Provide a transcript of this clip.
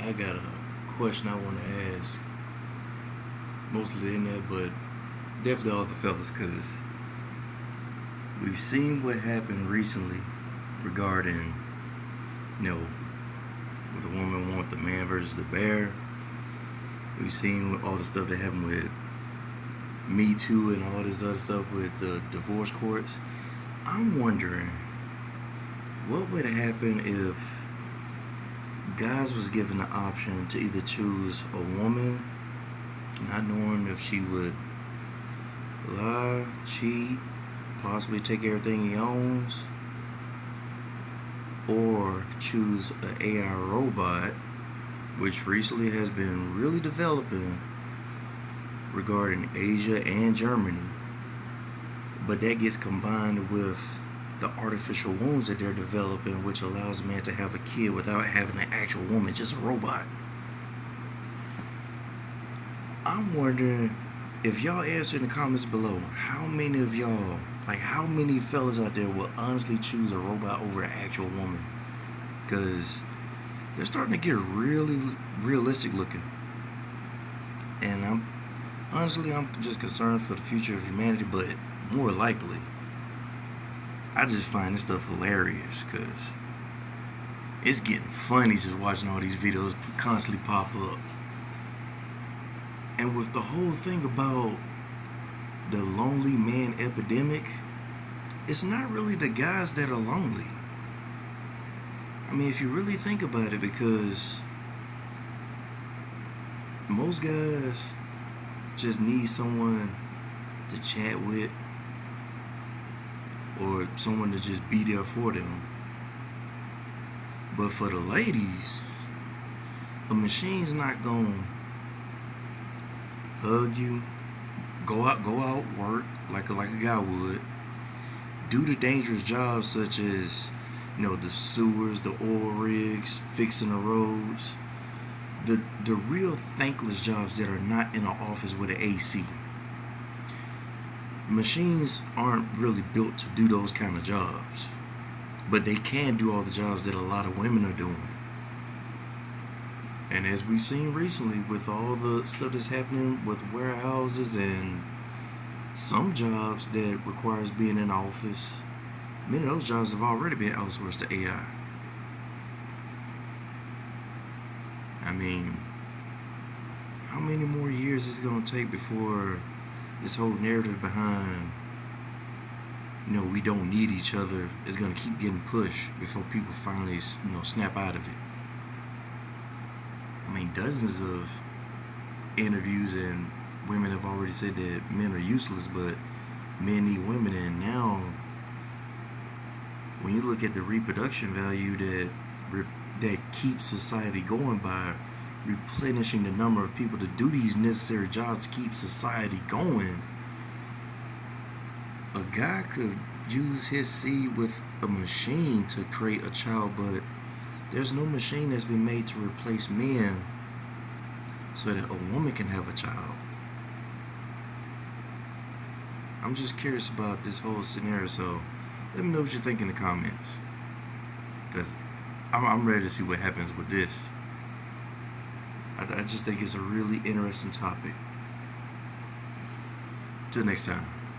I got a question I want to ask, mostly the internet, but definitely all the fellas, because we've seen what happened recently regarding, you know, with the woman want the man versus the bear. We've seen all the stuff that happened with Me Too and all this other stuff with the divorce courts. I'm wondering what would happen if guys was given the option to either choose a woman, not knowing if she would lie, cheat, possibly take everything he owns, or choose an AI robot, which recently has been really developing regarding Asia and Germany, but that gets combined with the artificial wombs that they're developing, which allows a man to have a kid without having an actual woman, just a robot. I'm wondering if y'all answer in the comments below, how many of y'all, like how many fellas out there will honestly choose a robot over an actual woman? Because they're starting to get really realistic looking. And I'm just concerned for the future of humanity, but more likely, I just find this stuff hilarious because it's getting funny just watching all these videos constantly pop up. And with the whole thing about the lonely man epidemic, it's not really the guys that are lonely. I mean, if you really think about it, because most guys just need someone to chat with or someone to just be there for them. But for the ladies, a machine's not gonna hug you, go out, work like a guy would, do the dangerous jobs such as, the sewers, the oil rigs, fixing the roads, the real thankless jobs that are not in an office with an AC. Machines aren't really built to do those kind of jobs, but they can do all the jobs that a lot of women are doing. And as we've seen recently with all the stuff that's happening with warehouses and some jobs that requires being in office, many of those jobs have already been outsourced to AI. I mean, how many more years is it going to take before this whole narrative behind, we don't need each other is going to keep getting pushed before people finally, snap out of it? I mean, dozens of interviews and women have already said that men are useless, but men need women. And now, when you look at the reproduction value that keeps society going by replenishing the number of people to do these necessary jobs to keep society going, a guy could use his seed with a machine to create a child, but there's no machine that's been made to replace men so that a woman can have a child. I'm just curious about this whole scenario, so let me know what you think in the comments, because I'm ready to see what happens with this. I just think it's a really interesting topic. Till next time.